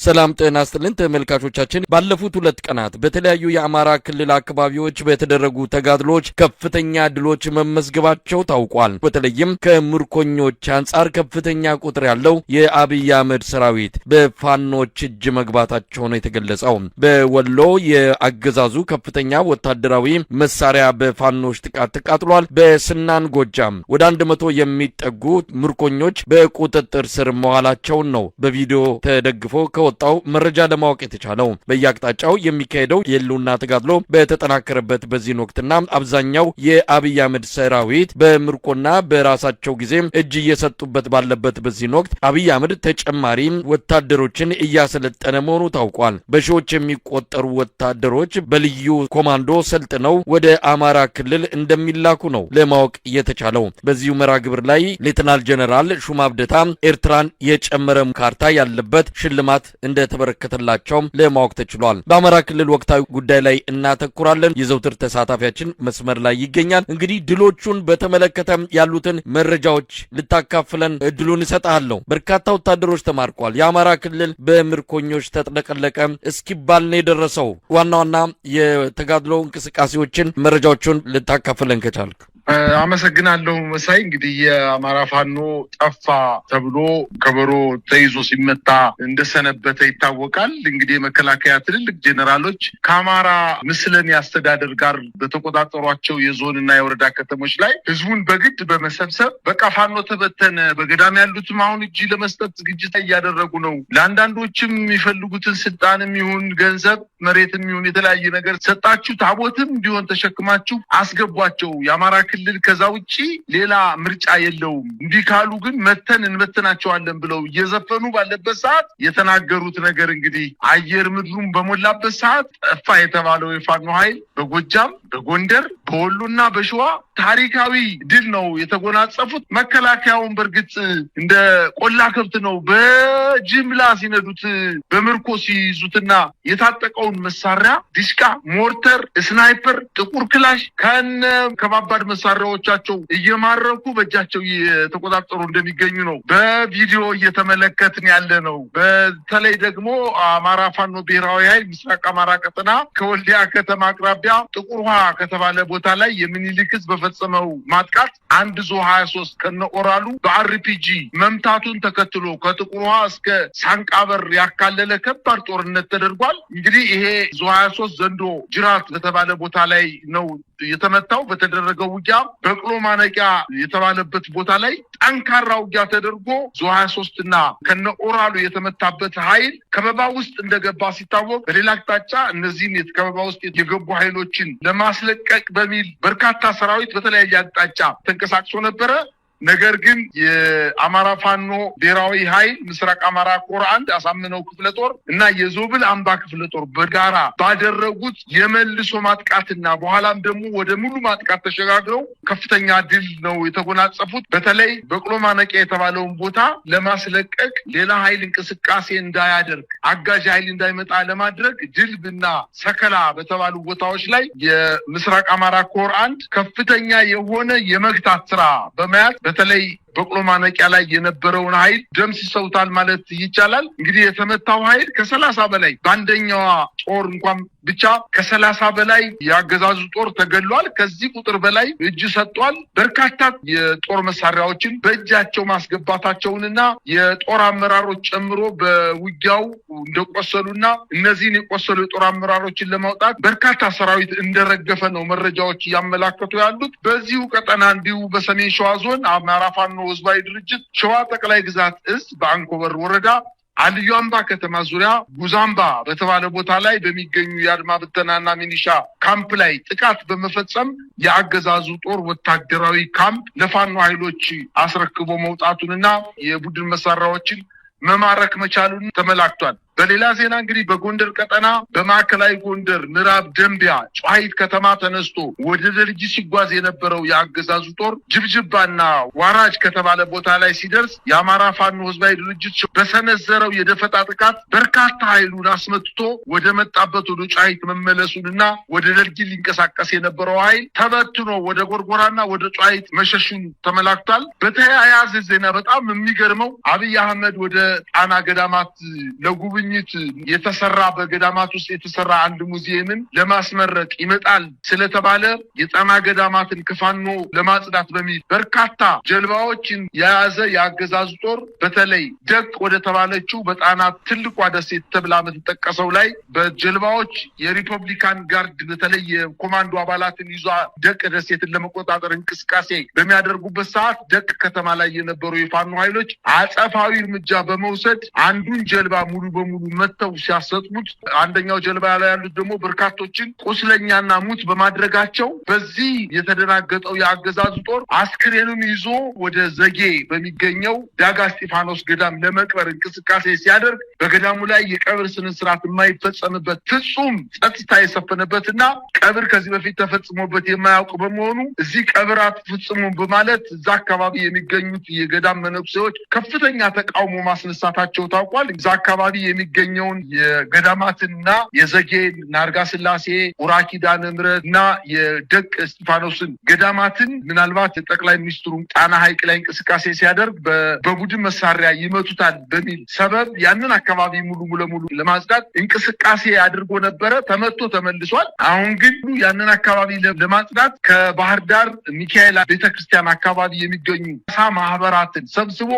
ሰላም ጤና ይስጥልን ተመልካቾቻችን ባለፉት 2 ቀናት በተለያዩ የአማራ ክልል አካባቢዎች በተደረጉ ተጋድሎች ከፍተኛ ድሎች መመዝገባቸው ታውቋል። በተለይም ከምርኮኞች አንጻር ከፍተኛ ቁጥር ያለው የአብይ አህመድ ሰራዊት በፋኖች እጅ መግባታቸው ነው የተገለጸው። በወሎ የአገዛዙ ከፍተኛ ወታደራዊ መሳሪያ በፋኖች ጥቃት ተቃጥሏል። በስናን ጎጃም ወደ 100 የሚጠጉ ምርኮኞች በቁጥጥር ስር መዋላቸው ነው በቪዲዮ ተደግፎ ከወጣው መረጃ ለማወቅ የተቻለው። በየአቅጣጫው የሚካሄደው የህልውና ተጋድሎ በተጠናከረበት በዚህ ወቅትና አብዛኛው የአብይ አህመድ ሰራዊት በምርኮና በራሳቸው ጊዜ እጅ እየሰጡበት ባለበት በዚህ ወቅት አብይ አህመድ ተጨማሪ ወታደሮችን እያሰለጠነ መሆኑ ታውቋል። በሺዎች የሚቆጠሩ ወታደሮች በልዩ ኮማንዶ ሰልጥነው ወደ አማራ ክልል እንደሚላኩ ነው ለማወቅ የተቻለው። በዚሁ መርሃ ግብር ላይ ሌተናል ጀነራል ሹማብደታ ኤርትራን የጨመረ ካርታ ያለበት ሽልማት እንደተበረከተላቸው ለማወቅ ተችሏል። በአማራ ክልል ወቅታዊ ጉዳይ ላይ እናተኩራለን። የዘውትር ተሳታፊያችን መስመር ላይ ይገኛል። እንግዲህ ድሎቹን በተመለከተ ያሉትን መረጃዎች ልታካፍለን እድሉን እሰጣለሁ። በርካታ ወታደሮች ተማርኳል። የአማራ ክልል በምርኮኞች ተጥለቀለቀ እስኪባል ነው የደረሰው። ዋና ዋና የተጋድሎ እንቅስቃሴዎችን መረጃዎችን ልታካፍለን ከቻልክ አመሰግናለሁ መሳይ። እንግዲህ የአማራ ፋኖ ጠፋ ተብሎ ከበሮ ተይዞ ሲመታ እንደሰነበተ ይታወቃል። እንግዲህ የመከላከያ ትልልቅ ጄኔራሎች ከአማራ ምስለኔ አስተዳደር ጋር በተቆጣጠሯቸው የዞንና የወረዳ ከተሞች ላይ ህዝቡን በግድ በመሰብሰብ በቃ ፋኖ ተበተነ፣ በገዳም ያሉትም አሁን እጅ ለመስጠት ዝግጅት እያደረጉ ነው፣ ለአንዳንዶችም የሚፈልጉትን ስልጣንም ይሁን ገንዘብ መሬትም ይሁን የተለያየ ነገር ሰጣችሁ፣ ታቦትም ቢሆን ተሸክማችሁ አስገቧቸው፣ የአማራ ክልል ከዛ ውጪ ሌላ ምርጫ የለውም፣ እንዲህ ካሉ ግን መተን እንመተናቸዋለን ብለው እየዘፈኑ ባለበት ሰዓት የተናገሩት ነገር እንግዲህ አየር ምድሩን በሞላበት ሰዓት ጠፋ የተባለው የፋኖ ኃይል በጎጃም፣ በጎንደር፣ በወሎና በሸዋ ታሪካዊ ድል ነው የተጎናጸፉት። መከላከያውን በርግጥ እንደ ቆላ ከብት ነው በጅምላ ሲነዱት በምርኮ ሲይዙትና የታጠቀውን መሳሪያ ዲሽቃ፣ ሞርተር፣ ስናይፐር፣ ጥቁር ክላሽ ከነ ከባባድ መሳሪያዎቻቸው እየማረኩ በእጃቸው የተቆጣጠሩ እንደሚገኙ ነው በቪዲዮ እየተመለከትን ያለ ነው። በተለይ ደግሞ አማራ ፋኖ ብሔራዊ ኃይል ምስራቅ አማራ ቀጠና ከወልዲያ ከተማ አቅራቢያ ጥቁር ውሃ ከተባለ ቦታ ላይ የሚኒሊክ ህዝብ በፈጸመው ማጥቃት አንድ ዞ 23 ከነ ኦራሉ በአርፒጂ መምታቱን ተከትሎ ከጥቁር ውሃ እስከ ሳንቃበር ያካለለ ከባድ ጦርነት ተደርጓል። እንግዲህ ይሄ ዞ 23 ዘንዶ ጅራት በተባለ ቦታ ላይ ነው የተመታው። በተደረገው ውጊያ በቅሎ ማነቂያ የተባለበት ቦታ ላይ ጠንካራ ውጊያ ተደርጎ ዞ 23 እና ከነ ኦራሉ የተመታበት ኃይል ከበባ ውስጥ እንደገባ ሲታወቅ፣ በሌላ አቅጣጫ እነዚህን ከበባ ውስጥ የገቡ ኃይሎችን ለማስለቀቅ በሚል በርካታ ሰራዊት በተለያየ አቅጣጫ ተንቀሳቅሶ ነበረ። ነገር ግን የአማራ ፋኖ ብሔራዊ ኃይል ምስራቅ አማራ ኮር 1 አሳምነው ክፍለ ጦር እና የዞብል አምባ ክፍለ ጦር በጋራ ባደረጉት የመልሶ ማጥቃትና በኋላም ደግሞ ወደ ሙሉ ማጥቃት ተሸጋግረው ከፍተኛ ድል ነው የተጎናጸፉት። በተለይ በቅሎ ማነቂያ የተባለውን ቦታ ለማስለቀቅ ሌላ ኃይል እንቅስቃሴ እንዳያደርግ አጋዥ ኃይል እንዳይመጣ ለማድረግ ድልብና ሰከላ በተባሉ ቦታዎች ላይ የምስራቅ አማራ ኮር 1 ከፍተኛ የሆነ የመግታት ስራ በመያዝ በተለይ በቅሎ ማነቂያ ላይ የነበረውን ኃይል ደምስሰውታል ማለት ይቻላል። እንግዲህ የተመታው ኃይል ከ30 በላይ በአንደኛዋ ጦር እንኳን ብቻ ከ30 በላይ ያገዛዙ ጦር ተገሏል። ከዚህ ቁጥር በላይ እጅ ሰጥቷል። በርካታ የጦር መሳሪያዎችን በእጃቸው ማስገባታቸውንና የጦር አመራሮች ጨምሮ በውጊያው እንደቆሰሉና እነዚህን የቆሰሉ የጦር አመራሮችን ለማውጣት በርካታ ሰራዊት እንደረገፈ ነው መረጃዎች እያመላከቱ ያሉት። በዚሁ ቀጠና እንዲሁ በሰሜን ሸዋ ዞን አማራ ፋኖ ህዝባዊ ድርጅት ሸዋ ጠቅላይ ግዛት እዝ በአንኮበር ወረዳ አልዩ አምባ ከተማ ዙሪያ ጉዛምባ በተባለ ቦታ ላይ በሚገኙ የአድማ ብተናና ሚኒሻ ካምፕ ላይ ጥቃት በመፈጸም የአገዛዙ ጦር ወታደራዊ ካምፕ ለፋኖ ኃይሎች አስረክቦ መውጣቱንና የቡድን መሳሪያዎችን መማረክ መቻሉን ተመላክቷል። በሌላ ዜና እንግዲህ በጎንደር ቀጠና በማዕከላዊ ጎንደር ምዕራብ ደንቢያ ጨዋሂት ከተማ ተነስቶ ወደ ደልጂ ሲጓዝ የነበረው የአገዛዙ ጦር ጅብጅባና ዋራጅ ከተባለ ቦታ ላይ ሲደርስ የአማራ ፋኖ ህዝባዊ ድርጅት በሰነዘረው የደፈጣ ጥቃት በርካታ ኃይሉን አስመትቶ ወደ መጣበት ወደ ጨዋሂት መመለሱንና ወደ ደልጂ ሊንቀሳቀስ የነበረው ኃይል ተበትኖ ወደ ጎርጎራና ወደ ጨዋሂት መሸሹን ተመላክቷል። በተያያዘ ዜና በጣም የሚገርመው አብይ አህመድ ወደ ጣና ገዳማት ለጉብኝ ጉብኝት የተሰራ በገዳማት ውስጥ የተሰራ አንድ ሙዚየምን ለማስመረቅ ይመጣል ስለተባለ የጣና ገዳማትን ከፋኖ ለማጽዳት በሚል በርካታ ጀልባዎችን የያዘ የአገዛዙ ጦር በተለይ ደቅ ወደ ተባለችው በጣና ትልቋ ደሴት ተብላ የምትጠቀሰው ላይ በጀልባዎች የሪፐብሊካን ጋርድ በተለይ የኮማንዶ አባላትን ይዟ ደቅ ደሴትን ለመቆጣጠር እንቅስቃሴ በሚያደርጉበት ሰዓት ደቅ ከተማ ላይ የነበሩ የፋኖ ኃይሎች አጸፋዊ እርምጃ በመውሰድ አንዱን ጀልባ ሙሉ በሙሉ መተው ሲያሰጥሙት፣ አንደኛው ጀልባ ላይ ያሉት ደግሞ በርካቶችን ቁስለኛና ሙት በማድረጋቸው በዚህ የተደናገጠው የአገዛዙ ጦር አስክሬኑን ይዞ ወደ ዘጌ በሚገኘው ዳጋ እስጢፋኖስ ገዳም ለመቅበር እንቅስቃሴ ሲያደርግ በገዳሙ ላይ የቀብር ስነስርዓት የማይፈጸምበት ፍጹም ጸጥታ የሰፈነበትና ቀብር ከዚህ በፊት ተፈጽሞበት የማያውቅ በመሆኑ እዚህ ቀብር አትፈጽሙ በማለት እዛ አካባቢ የሚገኙት የገዳም መነኩሴዎች ከፍተኛ ተቃውሞ ማስነሳታቸው ታውቋል። እዛ አካባቢ የሚገኘውን የገዳማትና የዘጌን ናርጋ ስላሴ፣ ኡራ ኪዳነ ምሕረት እና የደቅ እስጢፋኖስን ገዳማትን ምናልባት ጠቅላይ ሚኒስትሩ ጣና ሐይቅ ላይ እንቅስቃሴ ሲያደርግ በቡድን መሳሪያ ይመቱታል በሚል ሰበብ ያንን አካባቢ ሙሉ ለሙሉ ለማጽዳት እንቅስቃሴ አድርጎ ነበረ። ተመቶ ተመልሷል። አሁን ግን ያንን አካባቢ ለማጽዳት ከባህር ዳር ሚካኤል ቤተክርስቲያን አካባቢ የሚገኙ ማህበራትን ሰብስቦ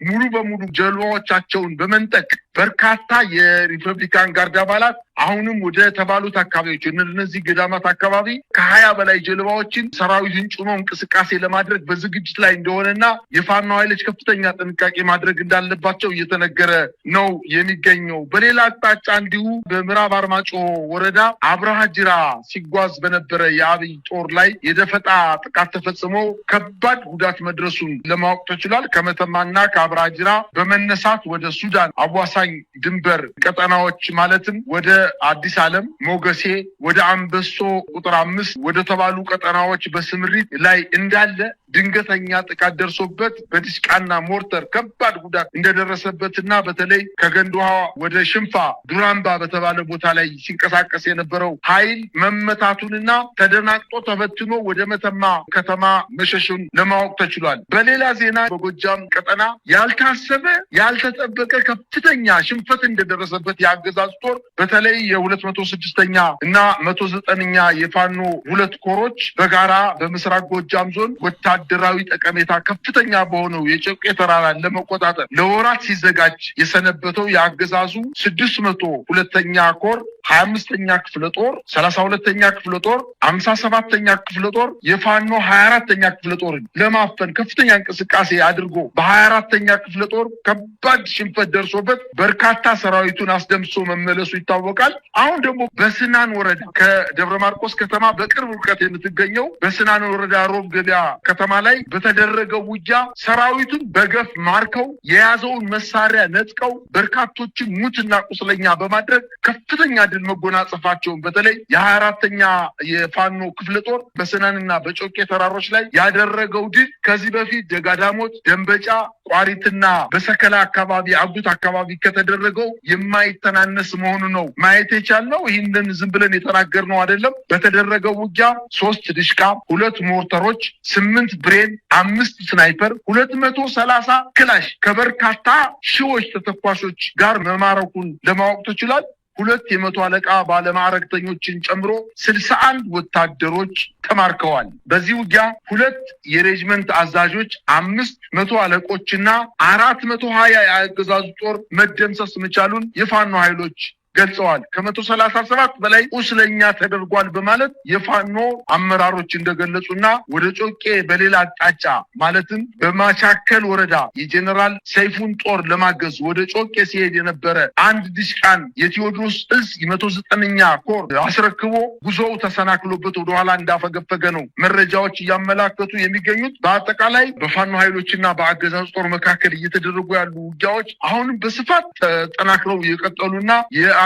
ሙሉ በሙሉ ጀልባዎቻቸውን በመንጠቅ በርካታ የሪፐብሊካን ጋርድ አባላት አሁንም ወደ ተባሉት አካባቢዎች እነዚህ ገዳማት አካባቢ ከ20 በላይ ጀልባዎችን ሰራዊትን ጭኖ እንቅስቃሴ ለማድረግ በዝግጅት ላይ እንደሆነና የፋኖ ኃይሎች ከፍተኛ ጥንቃቄ ማድረግ እንዳለባቸው እየተነገረ ነው የሚገኘው። በሌላ አቅጣጫ እንዲሁ በምዕራብ አርማጭሆ ወረዳ አብርሃ ጅራ ሲጓዝ በነበረ የአብይ ጦር ላይ የደፈጣ ጥቃት ተፈጽሞ ከባድ ጉዳት መድረሱን ለማወቅ ተችሏል። ከመተማና ከአብርሃ ጅራ በመነሳት ወደ ሱዳን አዋሳኝ ድንበር ቀጠናዎች ማለትም ወደ አዲስ ዓለም፣ ሞገሴ፣ ወደ አንበሶ ቁጥር 5 ወደ ተባሉ ቀጠናዎች በስምሪት ላይ እንዳለ ድንገተኛ ጥቃት ደርሶበት በዲሽቃና ሞርተር ከባድ ጉዳት እንደደረሰበትና በተለይ ከገንዶሃ ወደ ሽንፋ ዱራምባ በተባለ ቦታ ላይ ሲንቀሳቀስ የነበረው ኃይል መመታቱንና ተደናቅጦ ተበትኖ ወደ መተማ ከተማ መሸሹን ለማወቅ ተችሏል። በሌላ ዜና በጎጃም ቀጠና ያልታሰበ ያልተጠበቀ ከፍተኛ ሽንፈት እንደደረሰበት የአገዛዝ ጦር በተለይ የ206ኛ እና 109ኛ የፋኖ ሁለት ኮሮች በጋራ በምስራቅ ጎጃም ዞን ወታደራዊ ጠቀሜታ ከፍተኛ በሆነው የጨቄ ተራራን ለመቆጣጠር ለወራት ሲዘጋጅ የሰነበተው የአገዛዙ 602ኛ ኮር 25ኛ ክፍለ ጦር 32ኛ ክፍለ ጦር 57ኛ ክፍለ ጦር የፋኖ 24ኛ ክፍለ ጦርን ለማፈን ከፍተኛ እንቅስቃሴ አድርጎ በ24ኛ ክፍለ ጦር ከባድ ሽንፈት ደርሶበት በርካታ ሰራዊቱን አስደምሶ መመለሱ ይታወቃል። አሁን ደግሞ በስናን ወረዳ ከደብረ ማርቆስ ከተማ በቅርብ ርቀት የምትገኘው በስናን ወረዳ ሮብ ገበያ ከተማ ላይ በተደረገው ውጊያ ሰራዊቱን በገፍ ማርከው የያዘውን መሳሪያ ነጥቀው በርካቶችን ሙትና ቁስለኛ በማድረግ ከፍተኛ ድል መጎናጸፋቸውን በተለይ የ24ኛ የፋኖ ክፍለ ጦር በስናንና በጮቄ ተራሮች ላይ ያደረገው ድል ከዚህ በፊት ደጋዳሞት፣ ደንበጫ፣ ቋሪትና በሰከላ አካባቢ አጉት አካባቢ ከተደረገው የማይተናነስ መሆኑ ነው ማየት የቻልነው። ይህንን ዝም ብለን የተናገርነው አይደለም። በተደረገው ውጊያ 3 ድሽቃ፣ 2 ሞርተሮች፣ 8 ብሬን፣ 5 ስናይፐር፣ 230 ክላሽ ከበርካታ ሺዎች ተተኳሾች ጋር መማረኩን ለማወቅ ተችሏል። 2 የመቶ አለቃ ባለማዕረግተኞችን ጨምሮ 61 ወታደሮች ተማርከዋል። በዚህ ውጊያ 2 የሬጅመንት አዛዦች፣ 5 መቶ አለቆችና 420 የአገዛዙ ጦር መደምሰስ መቻሉን የፋኖ ኃይሎች ገልጸዋል። ከ137 በላይ ቁስለኛ ተደርጓል በማለት የፋኖ አመራሮች እንደገለጹና ወደ ጮቄ በሌላ አቅጣጫ ማለትም በማቻከል ወረዳ የጀነራል ሰይፉን ጦር ለማገዝ ወደ ጮቄ ሲሄድ የነበረ አንድ ድሽቃን የቴዎድሮስ እዝ 109ኛ ኮር አስረክቦ ጉዞው ተሰናክሎበት ወደኋላ እንዳፈገፈገ ነው መረጃዎች እያመላከቱ የሚገኙት። በአጠቃላይ በፋኖ ኃይሎችና በአገዛዙ ጦር መካከል እየተደረጉ ያሉ ውጊያዎች አሁንም በስፋት ተጠናክረው የቀጠሉና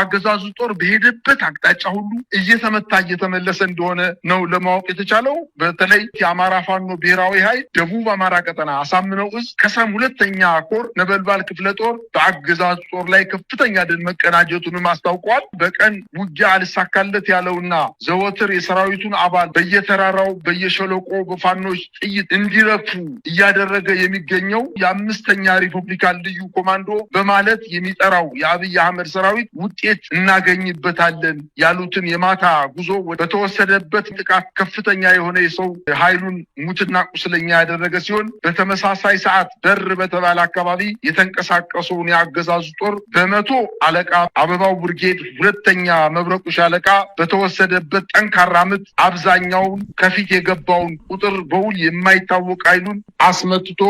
የአገዛዙ ጦር በሄደበት አቅጣጫ ሁሉ እየተመለሰ እንደሆነ ነው ለማወቅ የተቻለው። በተለይ የአማራ ፋኖ ብሔራዊ ኃይል ደቡብ አማራ ቀጠና አሳምነው እዝ ከሰም 2ኛ ኮር ነበልባል ክፍለ ጦር በአገዛዙ ጦር ላይ ከፍተኛ ድል መቀናጀቱንም አስታውቋል። በቀን ውጊያ አልሳካለት ያለውና ዘወትር የሰራዊቱን አባል በየተራራው በየሸለቆ በፋኖች ጥይት እንዲረፉ እያደረገ የሚገኘው የ5ኛ ሪፐብሊካን ልዩ ኮማንዶ በማለት የሚጠራው የአብይ አህመድ ሰራዊት ውጤት እናገኝበታለን ያሉትን የማታ ጉዞ በተወሰደበት ጥቃት ከፍተኛ የሆነ የሰው ኃይሉን ሙትና ቁስለኛ ያደረገ ሲሆን በተመሳሳይ ሰዓት በር በተባለ አካባቢ የተንቀሳቀሰውን የአገዛዙ ጦር በመቶ አለቃ አበባው ብርጌድ 2ኛ መብረቁ ሻለቃ በተወሰደበት ጠንካራ ምት አብዛኛውን ከፊት የገባውን ቁጥር በውል የማይታወቅ ኃይሉን አስመትቶ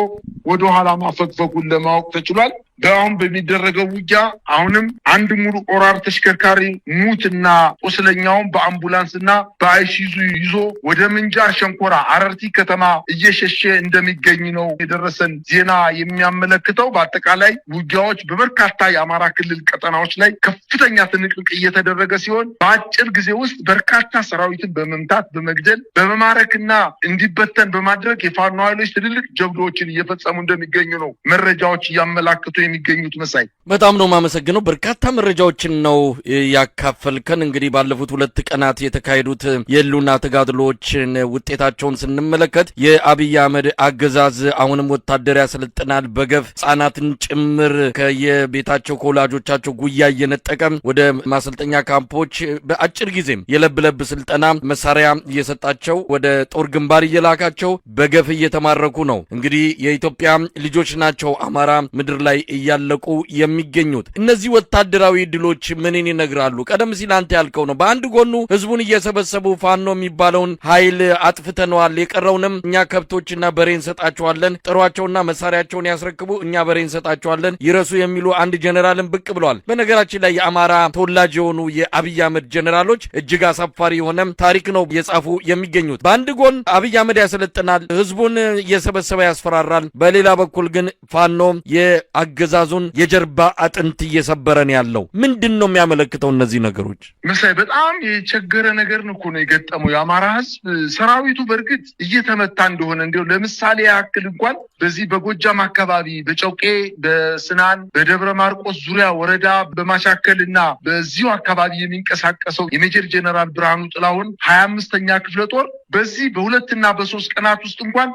ወደ ኋላ ማፈግፈጉን ለማወቅ ተችሏል። በአሁን በሚደረገው ውጊያ አሁንም አንድ ሙሉ ኦራር ተሽከርካሪ ሙትና ቁስለኛውን በአምቡላንስና በአይሱዙ ይዞ ወደ ምንጃር ሸንኮራ አረርቲ ከተማ እየሸሸ እንደሚገኝ ነው የደረሰን ዜና የሚያመለክተው። በአጠቃላይ ውጊያዎች በበርካታ የአማራ ክልል ቀጠናዎች ላይ ከፍተኛ ትንቅንቅ እየተደረገ ሲሆን በአጭር ጊዜ ውስጥ በርካታ ሰራዊትን በመምታት በመግደል በመማረክና እንዲበተን በማድረግ የፋኖ ኃይሎች ትልልቅ ጀብዶችን እየፈጸሙ እንደሚገኙ ነው መረጃዎች እያመላክቱ የሚገኙት። መሳይ በጣም ነው ማመሰግነው። በርካታ መረጃዎችን ነው ያካፈልከን። እንግዲህ ባለፉት 2 ቀናት የተካሄዱት የህልውና ተጋድሎችን ውጤታቸውን ስንመለከት የአብይ አህመድ አገዛዝ አሁንም ወታደር ያሰለጥናል፣ በገፍ ህጻናትን ጭምር ከየቤታቸው ከወላጆቻቸው ጉያ እየነጠቀ ወደ ማሰልጠኛ ካምፖች በአጭር ጊዜም የለብለብ ስልጠና መሳሪያ እየሰጣቸው ወደ ጦር ግንባር እየላካቸው በገፍ እየተማረኩ ነው። እንግዲህ የኢትዮጵያ ልጆች ናቸው አማራ ምድር ላይ እያለቁ የሚገኙት። እነዚህ ወታደራዊ ድሎች ምንን ይነግራሉ? ቀደም ሲል አንተ ያልከው ነው። በአንድ ጎኑ ህዝቡን እየሰበሰቡ ፋኖ የሚባለውን ኃይል አጥፍተነዋል፣ የቀረውንም እኛ ከብቶችና በሬ እንሰጣቸዋለን፣ ጥሯቸውና መሳሪያቸውን ያስረክቡ፣ እኛ በሬ እንሰጣቸዋለን ይረሱ የሚሉ አንድ ጀነራልን ብቅ ብለዋል። በነገራችን ላይ የአማራ ተወላጅ የሆኑ የአብይ አህመድ ጀነራሎች እጅግ አሳፋሪ የሆነ ታሪክ ነው የጻፉ የሚገኙት። በአንድ ጎን አብይ አህመድ ያሰለጥናል፣ ህዝቡን እየሰበሰበ ያስፈራራል፣ በሌላ በኩል ግን ፋኖ የአገዛዙን የጀርባ አጥንት እየሰበረን ያለው ምንድን ነው የሚያመለክተው? እነዚህ ነገሮች መሳይ በጣም የቸገረ ነገር ነው የገጠመው የአማራ ህዝብ። ሰራዊቱ በእርግጥ እየተመታ እንደሆነ እንዲሁ ለምሳሌ ያክል እንኳን በዚህ በጎጃም አካባቢ በጨውቄ በስናን በደብረ ማርቆስ ዙሪያ ወረዳ በማሻከልና በዚሁ አካባቢ የሚንቀሳቀሰው የሜጀር ጀነራል ብርሃኑ ጥላሁን 25ኛ ክፍለ ጦር በዚህ በ2 እና በ3 ቀናት ውስጥ እንኳን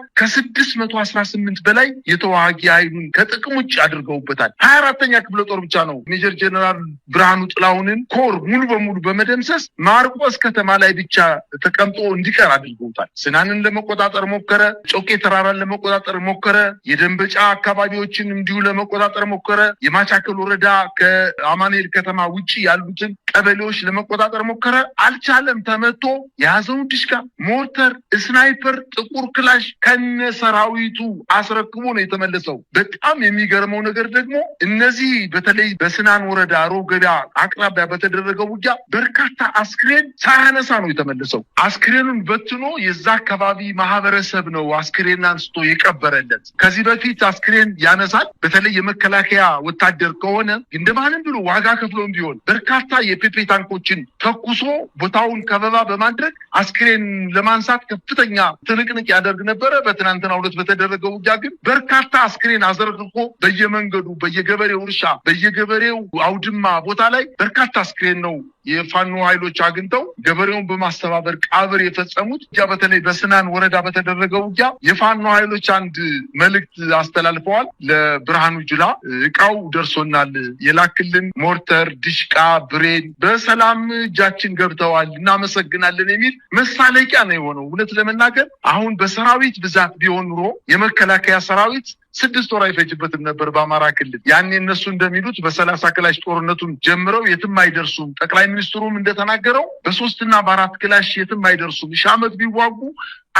ከ618 በላይ የተዋጊ ኃይሉን ከጥቅም ውጭ አድርገውበታል። 24ኛ ክፍለ ጦር ብቻ ነው ሜጀር ጀነራል ብርሃኑ ጥላሁንን ኮር ሙሉ በሙሉ በመደምሰስ ማርቆስ ከተማ ላይ ብቻ ተቀምጦ እንዲቀር አድርገውታል። ስናንን ለመቆጣጠር ሞከረ፣ ጮቄ ተራራን ለመቆጣጠር ሞከረ፣ የደንበጫ አካባቢዎችን እንዲሁ ለመቆጣጠር ሞከረ፣ የማቻከል ወረዳ ከአማኑኤል ከተማ ውጪ ያሉትን ቀበሌዎች ለመቆጣጠር ሞከረ፣ አልቻለም። ተመቶ የያዘውን ድሽቃ፣ ሞርተር፣ ስናይፐር፣ ጥቁር ክላሽ ከነሰራዊቱ አስረክቦ ነው የተመለሰው። በጣም የሚገርመው ነገር ደግሞ እነዚህ በተለይ በስናን ወረዳ ሮብ ገበያ አቅራቢያ በተደረገው ውጊያ በርካታ አስክሬን ሳያነሳ ነው የተመለሰው። አስክሬኑን በትኖ የዛ አካባቢ ማህበረሰብ ነው አስክሬን አንስቶ የቀበረለት። ከዚህ በፊት አስክሬን ያነሳል። በተለይ የመከላከያ ወታደር ከሆነ እንደማንም ብሎ ዋጋ ከፍሎም ቢሆን በርካታ የፔፔ ታንኮችን ተኩሶ ቦታውን ከበባ በማድረግ አስክሬን ለማንሳት ከፍተኛ ትንቅንቅ ያደርግ ነበረ። በትናንትናው ዕለት በተደረገው ውጊያ ግን በርካታ አስክሬን አዘርግፎ በየመንገዱ በየገበሬው እርሻ በየገበሬው አውድማ ቦታ ላይ በርካታ አስክሬን ነው የፋኖ ኃይሎች አግኝተው ገበሬውን በማስተባበር ቀብር የፈጸሙት። በተለይ በስናን ወረዳ በተደረገው ውጊያ የፋኖ ኃይሎች አንድ መልእክት አስተላልፈዋል ለብርሃኑ ጁላ። እቃው ደርሶናል፣ የላክልን ሞርተር፣ ድሽቃ፣ ብሬን በሰላም እጃችን ገብተዋል፣ እናመሰግናለን የሚል መሳለቂያ ነው የሆነው። እውነት ለመናገር አሁን በሰራዊት ብዛት ቢሆን ኑሮ የመከላከያ ሰራዊት 6 ወር አይፈጅበትም ነበር በአማራ ክልል። ያኔ እነሱ እንደሚሉት በ30 ክላሽ ጦርነቱን ጀምረው የትም አይደርሱም። ጠቅላይ ሚኒስትሩም እንደተናገረው በ3 እና በ4 ክላሽ የትም አይደርሱም፣ ሺህ ዓመት ቢዋጉ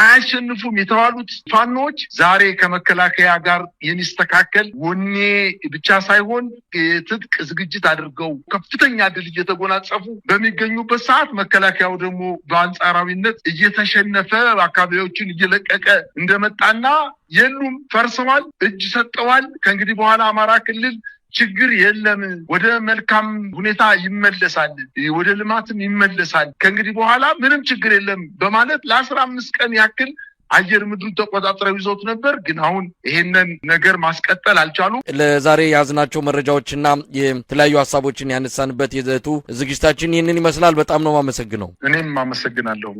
አያሸንፉም የተባሉት ፋኖች ዛሬ ከመከላከያ ጋር የሚስተካከል ወኔ ብቻ ሳይሆን የትጥቅ ዝግጅት አድርገው ከፍተኛ ድል እየተጎናጸፉ በሚገኙበት ሰዓት መከላከያው ደግሞ በአንጻራዊነት እየተሸነፈ አካባቢዎችን እየለቀቀ እንደመጣና የሉም፣ ፈርሰዋል፣ እጅ ሰጠዋል። ከእንግዲህ በኋላ አማራ ክልል ችግር የለም፣ ወደ መልካም ሁኔታ ይመለሳል፣ ወደ ልማትም ይመለሳል፣ ከእንግዲህ በኋላ ምንም ችግር የለም በማለት ለ15 ቀን ያክል አየር ምድሩን ተቆጣጥረው ይዞት ነበር። ግን አሁን ይሄንን ነገር ማስቀጠል አልቻሉም። ለዛሬ ያዝናቸው መረጃዎችና የተለያዩ ሀሳቦችን ያነሳንበት ይዘቱ ዝግጅታችን ይህንን ይመስላል። በጣም ነው የማመሰግነው። እኔም አመሰግናለሁ።